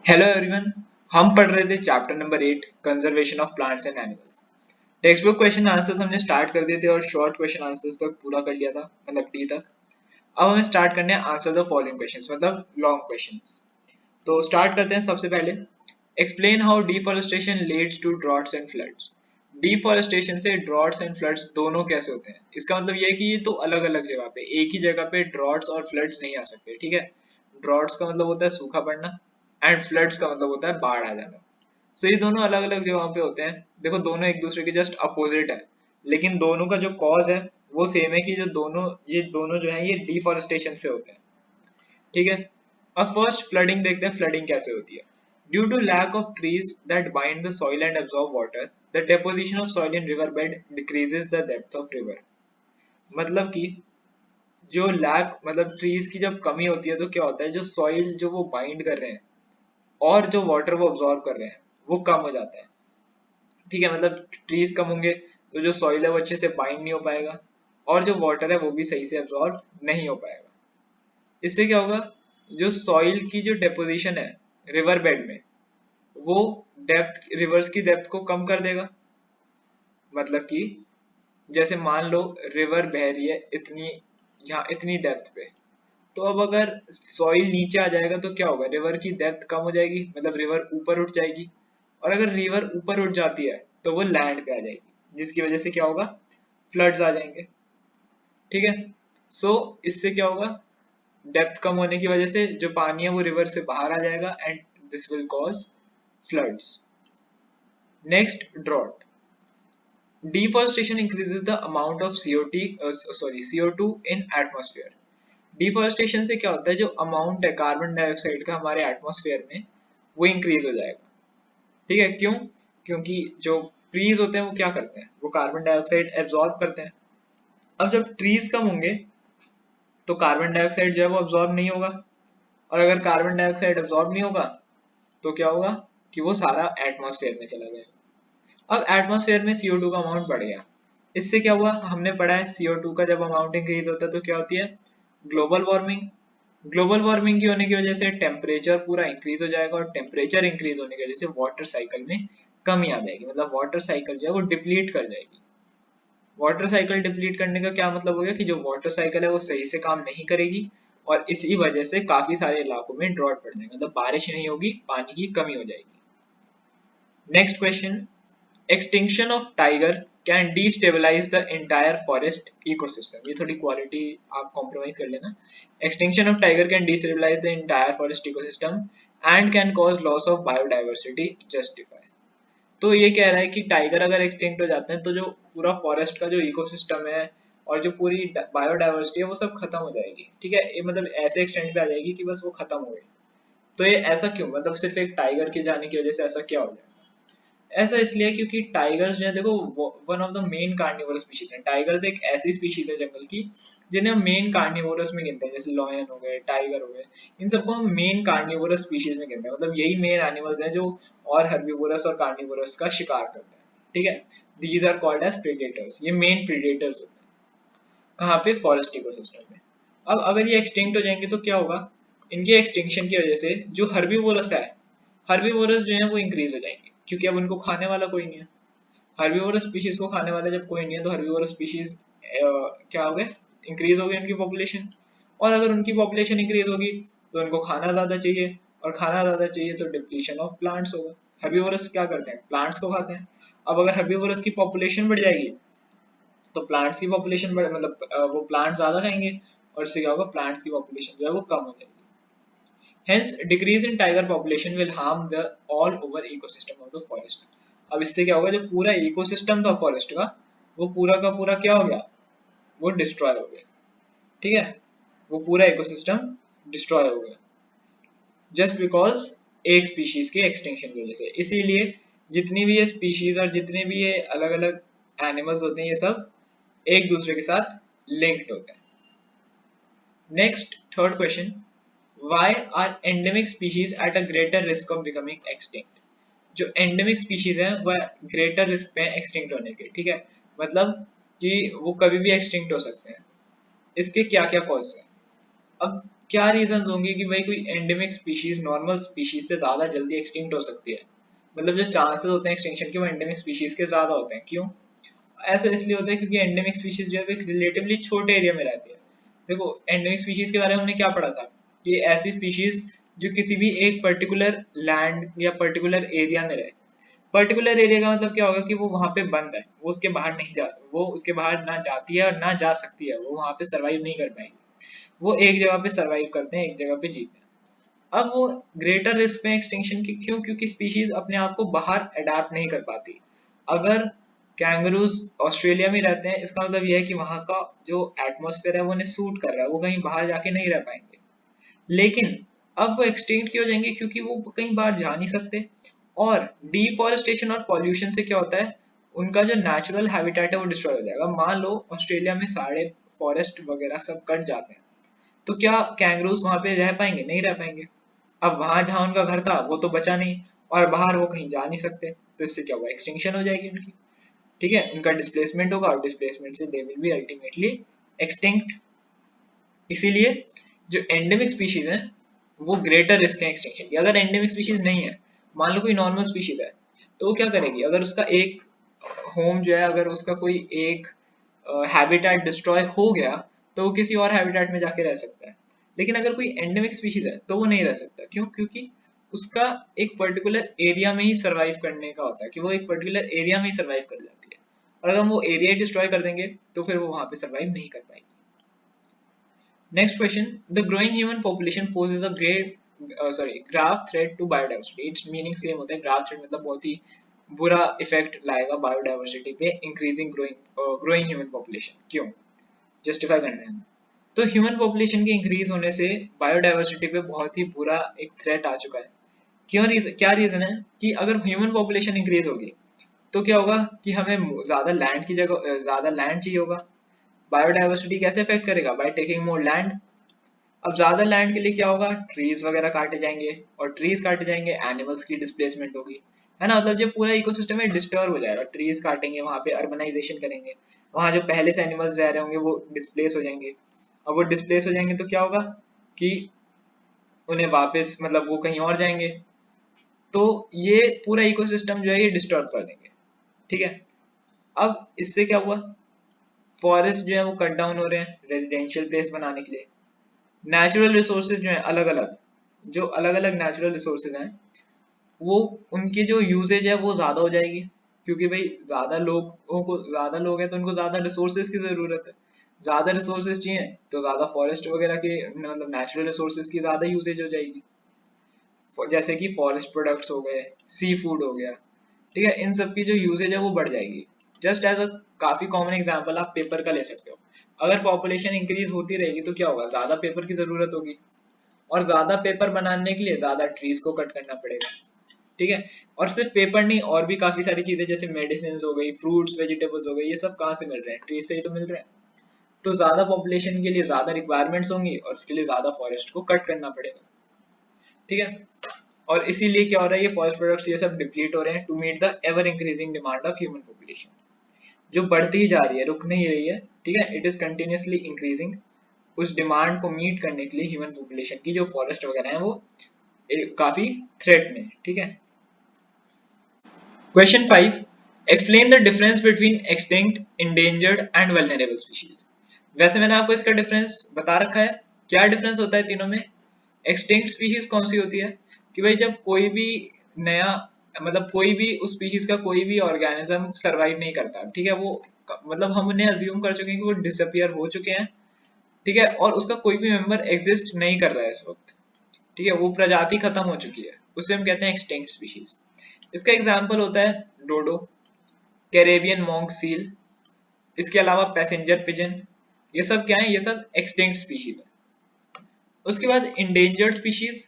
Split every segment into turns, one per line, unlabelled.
Hello everyone. हम पढ़ रहे थे chapter number 8 conservation of plants and animals. Text book question answers हमने स्टार्ट कर दिए थे और शॉर्ट क्वेश्चन आंसर्स तक पूरा कर लिया था, मतलब डी तक। अब हमें स्टार्ट करने हैं आंसर द फॉलोइंग क्वेश्चंस, मतलब लॉन्ग क्वेश्चंस। तो स्टार्ट करते हैं सबसे पहले। Explain how deforestation leads to droughts and floods. Deforestation से ड्रॉट्स एंड फ्लड्स दोनों कैसे होते हैं? इसका मतलब ये है कि ये तो अलग अलग जगह पे, एक ही जगह पे ड्रॉट्स और फ्लड्स नहीं आ सकते, ठीक है। ड्रॉट्स का मतलब होता है सूखा पड़ना, एंड फ्लड्स का मतलब होता है बाढ़ आ जाना। सो ये दोनों अलग अलग जगहों पे होते हैं। देखो दोनों एक दूसरे के जस्ट अपोजिट है, लेकिन दोनों का जो कॉज है वो सेम है कि जो दोनों ये दोनों जो है ये डिफॉरेस्टेशन से होते हैं, ठीक है। अब फर्स्ट फ्लडिंग देखते हैं, फ्लडिंग कैसे होती है। Due to lack of trees that bind the soil and absorb water, the deposition of soil in river bed decreases the depth of river. मतलब कि जो लैक मतलब ट्रीज की जब कमी होती है तो क्या होता है, जो सॉइल जो वो बाइंड कर रहे हैं और जो वाटर वो ऑब्जॉर्व कर रहे हैं वो कम हो जाता है, ठीक है। मतलब ट्रीज कम होंगे तो जो सॉइल है वो अच्छे से बाइंड नहीं हो पाएगा और जो वाटर है वो भी सही से एब्जॉर्ब नहीं हो पाएगा। इससे क्या होगा, जो सॉइल की जो डेपोजिशन है रिवर बेड में, वो डेप्थ, रिवर्स की डेप्थ को कम कर देगा। मतलब कि जैसे मान लो रिवर बह रही है इतनी, यहाँ इतनी डेप्थ पे, तो अब अगर सॉइल नीचे आ जाएगा तो क्या होगा, रिवर की डेप्थ कम हो जाएगी, मतलब रिवर ऊपर उठ जाएगी। और अगर रिवर ऊपर उठ जाती है तो वो लैंड पे आ जाएगी, जिसकी वजह से क्या होगा, फ्लड्स आ जाएंगे, ठीक है। सो इससे क्या होगा, डेप्थ कम होने की वजह से जो पानी है वो रिवर से बाहर आ जाएगा and this will cause floods. Next, drought. Deforestation increases the amount of CO2 in atmosphere. Deforestation से क्या होता है, जो अमाउंट है कार्बन डाइऑक्साइड का हमारे एटमॉस्फेयर में वो इंक्रीज हो जाएगा, ठीक है। क्यों? क्योंकि जो ट्रीज होते हैं वो क्या करते हैं, वो कार्बन डाइऑक्साइड एब्जॉर्ब करते हैं। अब जब ट्रीज कम होंगे तो कार्बन डाइऑक्साइड जो है वो अब्जॉर्ब नहीं होगा, और अगर कार्बन डाइऑक्साइड अब्जॉर्ब नहीं होगा तो क्या होगा कि वो सारा एटमॉस्फेयर में चला जाएगा। अब एटमॉस्फेयर में CO2 का अमाउंट बढ़ गया। इससे क्या हुआ, हमने पढ़ा है CO2 का जब अमाउंट इंक्रीज होता है तो क्या होती है, ग्लोबल वार्मिंग। ग्लोबल वार्मिंग की होने की वजह से टेम्परेचर पूरा इंक्रीज हो जाएगा, और टेम्परेचर इंक्रीज होने की वजह से वाटर साइकिल में कमी आ जाएगी, मतलब वाटर साइकिल जो है वो डिप्लीट कर जाएगी। वाटर साइकिल डिप्लीट करने का क्या मतलब हो गया कि जो वाटर साइकिल है वो सही से काम नहीं करेगी, और इसी वजह से काफी सारे इलाकों में ड्रॉट पड़ जाएगा, मतलब बारिश नहीं होगी, पानी की कमी हो जाएगी। Next question. Extinction of tiger can destabilise the entire forest ecosystem. ये थोड़ी क्वालिटी आप कॉम्प्रोमाइज कर लेना। Extinction of tiger can destabilise the entire forest ecosystem and can cause loss of biodiversity, justify. तो ये कह रहा है कि टाइगर अगर एक्सटिंक्ट हो जाते हैं तो जो पूरा फॉरेस्ट का जो इकोसिस्टम है और जो पूरी बायोडाइवर्सिटी है वो सब खत्म हो जाएगी, ठीक है। ये मतलब ऐसे एक्सटेंट पे आ जाएगी कि बस वो खत्म हो गई। तो ये ऐसा क्यों, मतलब सिर्फ एक टाइगर के जाने की वजह से ऐसा क्या हो जाएगा? ऐसा इसलिए क्योंकि टाइगर्स जो है, देखो one of the main carnivorous species है। टाइगर्स एक ऐसी स्पीशीज है जंगल की जिन्हें हम मेन कार्निवोरस में गिनते हैं, जैसे लॉयन हो गए, टाइगर हो गए, इन सबको हम मेन कार्निवोरस स्पीशीज में गिनते हैं। मतलब यही मेन एनिमल्स हैं जो और हर्बीवोरस और कार्निवोरस का शिकार करते हैं, ठीक है। These are called as predators, ये मेन प्रेडेटर्स होते हैं कहाँ पे, फॉरेस्ट इकोसिस्टम में। अब अगर ये एक्सटिंक्ट हो जाएंगे तो क्या होगा, इनके एक्सटिंक्शन की वजह से जो हर्बीवोरस है, हर्बीवोरस जो है वो इंक्रीज हो जाएंगे, क्योंकि अब उनको खाने वाला कोई नहीं है। हर्बीवोरस स्पीशीज को खाने वाला जब कोई नहीं है तो हर्बीवोरस स्पीशीज क्या हो गए, इंक्रीज हो गई उनकी पॉपुलेशन। और अगर उनकी पॉपुलेशन इंक्रीज होगी तो उनको खाना ज्यादा चाहिए, और खाना ज्यादा चाहिए तो डिप्लीशन ऑफ प्लांट्स होगा। हर्बीवोरस क्या करते हैं, प्लांट्स को खाते हैं। अब अगर हर्बीवोरस की पॉपुलेशन बढ़ जाएगी तो प्लांट्स की पॉपुलेशन बढ़, मतलब वो प्लांट ज्यादा खाएंगे, और इससे क्या होगा, प्लांट्स की पॉपुलेशन जो है वो कम हो जाएगी। Hence, decrease in tiger population will harm the all over ecosystem of the forest. अब इससे क्या होगा, जो पूरा इकोसिस्टम था फॉरेस्ट का वो पूरा का पूरा क्या हो गया, वो डिस्ट्रॉय हो गया, ठीक है। वो पूरा इकोसिस्टम डिस्ट्रॉय हो गया जस्ट बिकॉज एक स्पीशीज के एक्सटिंक्शन की वजह से। इसीलिए जितनी भी ये स्पीशीज और जितने भी ये अलग अलग एनिमल्स होते हैं ये सब एक दूसरे के साथ लिंक्ड होते हैं। Next, third question. Why are endemic species at a greater risk of becoming extinct? जो एंडेमिक स्पीशीज हैं वह ग्रेटर रिस्क पे एक्सटिंक्ट होने के, ठीक है। मतलब कि वो कभी भी एक्सटिंक्ट हो सकते हैं। इसके क्या क्या कॉज है? अब क्या रीजंस होंगे कि भाई कोई एंडेमिक स्पीशीज नॉर्मल स्पीशीज से ज्यादा जल्दी एक्सटिंक्ट हो सकती है? मतलब जो चांसेस होते हैं एक्सटिंक्शन के वो एंडेमिक स्पीशीज के ज्यादा होते हैं, क्यों? ऐसा इसलिए होता है क्योंकि एंडेमिक स्पीशीज जो है एक रिलेटिवली छोटे एरिया में रहती है। देखो एंडेमिक स्पीशीज के बारे में हमने क्या पढ़ा था कि ऐसी स्पीशीज जो किसी भी एक पर्टिकुलर लैंड या पर्टिकुलर एरिया में रहे। पर्टिकुलर एरिया का मतलब क्या होगा कि वो वहां पे बंद है, वो उसके बाहर नहीं जा, वो उसके बाहर ना जाती है और ना जा सकती है, वो वहां पे सरवाइव नहीं कर पाएंगी। वो एक जगह पे सरवाइव करते हैं, एक जगह पे जीते हैं। अब वो ग्रेटर रिस्क में एक्सटिंक्शन की, क्यों? क्योंकि स्पीशीज अपने आप को बाहर अडाप्ट नहीं कर पाती। अगर कैंगरूज ऑस्ट्रेलिया में रहते हैं, इसका मतलब यह है कि वहां का जो एटमोसफेयर है वो उन्हें सूट कर रहा है, वो कहीं बाहर जाके नहीं रह पाएंगे। लेकिन अब वो एक्सटिंक्ट क्यों हो जाएंगे? क्योंकि वो कहीं बाहर जा नहीं सकते। और डिफॉरेस्टेशन और पॉल्यूशन से क्या होता है, उनका जो नेचुरल हैबिटेट है वो डिस्ट्रॉय हो जाएगा। मान लो ऑस्ट्रेलिया में सारे फॉरेस्ट वगैरह सब कट जाते हैं, तो क्या कैंगरूज वहां पे रह पाएंगे? नहीं रह पाएंगे। अब वहां जहां उनका घर था वो तो बचा नहीं, और बाहर वो कहीं जा नहीं सकते, तो इससे क्या हुआ? एक्सटिंक्शन हो जाएगी उनकी। ठीक है, उनका डिस्प्लेसमेंट होगा और डिस्प्लेसमेंट से they will be ultimately extinct. इसीलिए जो एंडेमिक स्पीशीज है वो ग्रेटर रिस्क है एक्सटिंक्शन की। अगर एंडेमिक स्पीशीज नहीं है, मान लो कोई नॉर्मल स्पीशीज है, तो वो क्या करेगी? अगर उसका एक होम जो है, अगर उसका कोई एक हैबिटेट डिस्ट्रॉय हो गया, तो वो किसी और हैबिटेट में जाके रह सकता है। लेकिन अगर कोई एंडेमिक स्पीशीज है तो वो नहीं रह सकता, क्यों? क्योंकि उसका एक पर्टिकुलर एरिया में ही सरवाइव करने का होता है, कि वो एक पर्टिकुलर एरिया में ही सरवाइव कर जाती है। और अगर हम वो एरिया डिस्ट्रॉय कर देंगे तो फिर वो वहां पे सरवाइव नहीं कर पाएगी। Next question: The growing human population poses a grave threat to biodiversity. Its meaning same होता है, grave threat मतलब बहुत ही बुरा इफेक्ट लाएगा बायोडाइवर्सिटी पे, इंक्रीजिंग ग्रोइंग ह्यूमन पॉपुलेशन। क्यों? जस्टिफाई करना है। तो ह्यूमन पॉपुलेशन के इंक्रीज होने से बायोडाइवर्सिटी पे बहुत ही बुरा एक थ्रेट आ चुका है। क्या रीजन है कि अगर ह्यूमन पॉपुलेशन इंक्रीज होगी तो क्या होगा कि हमें ज्यादा लैंड की जगह ज्यादा लैंड चाहिए होगा। बायोडाइवर्सिटी कैसे इफेक्ट करेगा? By taking more land. अब ज्यादा लैंड के लिए क्या होगा? ट्रीज वगैरह काटे जाएंगे, और ट्रीज काटे जाएंगे एनिमल्स की डिस्प्लेसमेंट होगी, है ना? मतलब जो पूरा इकोसिस्टम है डिस्टर्ब हो जाएगा। ट्रीज काटेंगे, वहां पे अर्बनाइजेशन करेंगे, वहां जो पहले से एनिमल्स रह रहे होंगे वो डिस्प्लेस हो जाएंगे। अब वो डिस्प्लेस हो जाएंगे तो क्या होगा कि उन्हें वापस मतलब वो कहीं और जाएंगे, तो ये पूरा इकोसिस्टम जो है ये डिस्टर्ब कर देंगे। ठीक है, अब इससे क्या हुआ? फॉरेस्ट जो है वो कट डाउन हो रहे हैं रेजिडेंशियल प्लेस बनाने के लिए। नेचुरल रिसोर्सेज जो है अलग अलग, जो अलग अलग नेचुरल रिसोर्सेज हैं, वो उनकी जो यूजेज है वो ज्यादा हो जाएगी, क्योंकि भाई ज्यादा लोग हैं तो उनको ज्यादा रिसोर्सेज की जरूरत है। ज्यादा रिसोर्सेज चाहिए तो ज्यादा फॉरेस्ट वगैरह के मतलब नेचुरल रिसोर्सेज की ज्यादा यूजेज हो जाएगी। जैसे कि फॉरेस्ट प्रोडक्ट्स हो गए, सी फूड हो गया। ठीक है, इन सब की जो यूजेज है वो बढ़ जाएगी। जस्ट एज अ काफी कॉमन एग्जांपल आप पेपर का ले सकते हो। अगर पॉपुलेशन इंक्रीज होती रहेगी तो क्या होगा? ज्यादा पेपर की जरूरत होगी, और ज्यादा पेपर बनाने के लिए ज्यादा ट्रीज को कट करना पड़ेगा। ठीक है, और सिर्फ पेपर नहीं, और भी काफी सारी चीजें जैसे मेडिसिन हो गई, फ्रूट्स वेजिटेबल्स हो गई, ये सब कहाँ से मिल रहे हैं? ट्रीज से ही तो मिल रहे हैं। तो ज्यादा पॉपुलेशन के लिए ज्यादा रिक्वायरमेंट्स होंगी, और उसके लिए ज्यादा फॉरेस्ट को कट करना पड़ेगा। ठीक है, और इसीलिए क्या हो रहा है, ये फॉरेस्ट प्रोडक्ट्स ये सब डिप्लीट हो रहे हैं to meet the ever increasing demand of human population, जो बढ़ती ही जा रही है, रुक नहीं रही है। ठीक है, इट इज कंटिन्यूसली इंक्रीजिंग। उस डिमांड को मीट करने के लिए ह्यूमन पॉपुलेशन की जो फॉरेस्ट वगैरह है वो काफी थ्रेट में। ठीक है, question 5: explain the difference between extinct, endangered and vulnerable species. वैसे मैंने आपको इसका डिफरेंस बता रखा है। क्या डिफरेंस होता है तीनों में? एक्सटिंक्ट स्पीशीज कौन सी होती है कि भाई जब कोई भी नया मतलब कोई भी उस स्पीशीज का कोई भी ऑर्गेनिज्म सरवाइव नहीं करता। ठीक है, वो मतलब हम उन्हें अज्यूम कर चुके हैं कि वो डिसअपियर हो चुके हैं। ठीक है, और उसका कोई भी मेंबर एग्जिस्ट नहीं कर रहा है इस वक्त। ठीक है, वो प्रजाति खत्म हो चुकी है, उसे हम कहते हैं एक्सटिंक्ट स्पीशीज। इसका एग्जाम्पल होता है डोडो, कैरेबियन मॉन्क सील, इसके अलावा पैसेंजर पिजन। ये सब क्या है? ये सब एक्सटिंक्ट स्पीशीज है। उसके बाद इंडेंजर्ड स्पीशीज।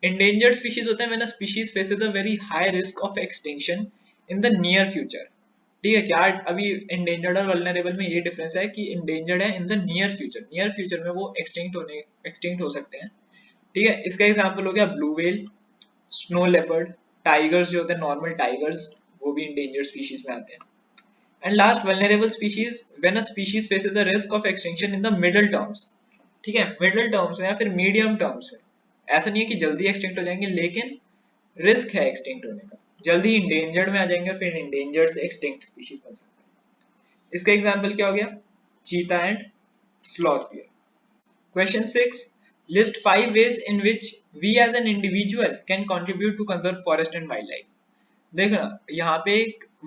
इंडेंजर्ड स्पीशीज होता है when a species faces a very high risk of extinction in the near future. ठीक है, क्या अभी इंडेंजर्ड और वल्नरेबल में ये डिफरेंस है कि इंडेंजर्ड है in the near future, near future में वो एक्सटिंक्ट हो सकते हैं। ठीक है, इसका एग्जांपल हो गया blue whale, snow leopard, tigers जो होते हैं नॉर्मल टाइगर्स, वो भी इंडेंजर्ड स्पीशीज में आते हैं। And last, vulnerable species, when a species faces a risk of extinction in the middle terms. ठीक है, मिडिल टर्म्स में या फिर मीडियम टर्म्स में। ऐसा नहीं है कि जल्दी एक्सटिंक्ट हो जाएंगे, लेकिन रिस्क है एक्सटिंक्ट होने का, जल्दी इंडेंजर्ड में आ जाएंगे, फिर इंडेंजर्ड से एक्सटिंक्ट स्पीशीज बन सकते हैं। इसका एग्जांपल क्या हो गया, चीता and sloth bear. Question 6. List 5 ways in which we as an individual can contribute to conserve forest and wildlife. देखना यहाँ पे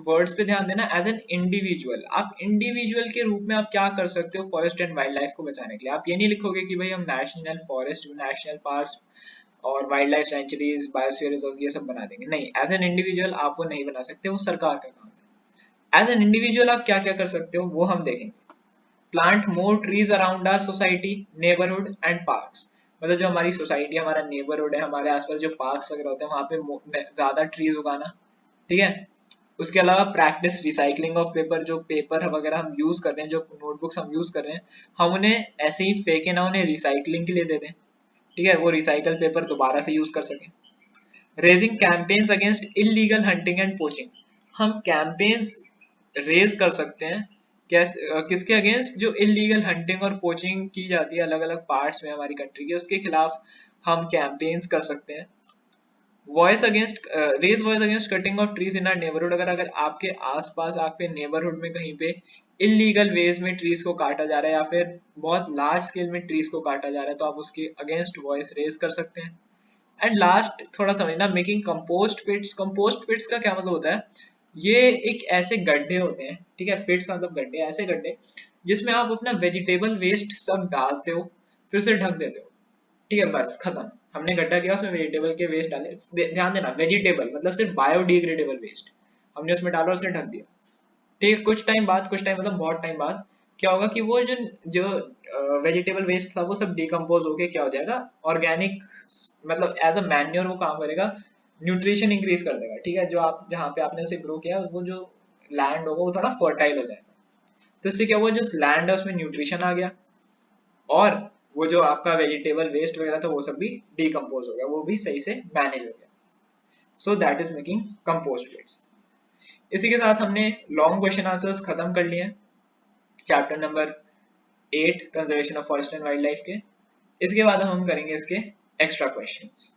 वर्ड्स पे ध्यान देना, एज एन इंडिविजुअल, आप इंडिविजुअल के रूप में आप क्या कर सकते हो फॉरेस्ट एंड वाइल्ड लाइफ को बचाने के लिए। आप ये नहीं लिखोगे कि भाई हम नेशनल फॉरेस्ट, नेशनल पार्क्स और wild life sanctuaries, biosphere reserve ये सब बना देंगे, नहीं, एज एन इंडिविजुअल आप वो नहीं बना सकते, वो सरकार का काम है। एज एन इंडिविजुअल आप क्या क्या कर सकते हो वो हम देखेंगे। Plant more trees around our society, neighbourhood and parks. मतलब जो हमारी सोसाइटी, हमारा नेबरहुड है, हमारे आसपास जो पार्क्स वगैरह होते हैं वहाँ पे ज्यादा ट्रीज उगाना। ठीक है, उसके अलावा प्रैक्टिस रिसाइकलिंग ऑफ पेपर, जो पेपर वगैरह हम यूज कर रहे हैं, जो नोटबुक्स हम यूज कर रहे हैं, हम उन्हें ऐसे ही फेंके ना, उन्हें रिसाइकलिंग के लिए दे दें। ठीक है, वो रिसाइकल पेपर दोबारा से यूज कर सकें। Raising campaigns against illegal hunting and poaching. हम कैंपेन्स रेज कर सकते हैं कैसे, किसके अगेंस्ट, जो इलीगल हंटिंग और पोचिंग की जाती है अलग अलग पार्ट्स में हमारी कंट्री के, उसके खिलाफ हम कैंपेन्स कर सकते हैं। Voice against, raise voice against cutting of trees in our neighbourhood. अगर आपके आसपास, आपके नेबरहुड में कहीं पे इलीगल वेज में ट्रीज को काटा जा रहा है या फिर बहुत लार्ज स्केल में ट्रीज को काटा जा रहा है, तो आप उसके अगेंस्ट वॉइस रेज कर सकते हैं। एंड लास्ट थोड़ा समझना, मेकिंग कंपोस्ट पिट्स। कंपोस्ट पिट्स का क्या मतलब होता है, ये एक ऐसे गड्ढे होते हैं, ठीक है, पिट्स का मतलब गड्ढे, ऐसे गड्ढे जिसमें आप अपना वेजिटेबल वेस्ट सब डालते हो, फिर से ढक देते हो। ठीक है, बस खत्म, हमने गड्ढा किया, उसमें वेजिटेबल के वेस्ट डाले। ध्यान देना, वेजिटेबल मतलब सिर्फ बायोडिग्रेडेबल वेस्ट हमने उसमें डाला और उसने ढक दिया। ठीक है, कुछ टाइम बाद, कुछ टाइम मतलब बहुत टाइम बाद क्या होगा कि वो जो जो वेजिटेबल वेस्ट था वो सब डिकम्पोज होके क्या हो जाएगा, ऑर्गेनिक, मतलब एज अ मैन्योर वो काम करेगा, न्यूट्रिशन इंक्रीज कर देगा। ठीक है, जो आप जहाँ पे आपने उसे ग्रो किया, वो जो लैंड होगा वो थोड़ा फर्टाइल हो जाएगा। तो इससे क्या हुआ, जो लैंड है उसमें न्यूट्रिशन आ गया, और वो जो आपका वेजिटेबल वेस्ट वगैरह था वो सब भी डिकम्पोज हो गया, वो भी सही से मैनेज हो गया। So that is making compost pits. इसी के साथ हमने लॉन्ग क्वेश्चन आंसर्स खत्म कर लिए हैं chapter number 8 conservation of forest and wild life के। इसके बाद हम करेंगे इसके एक्स्ट्रा क्वेश्चंस।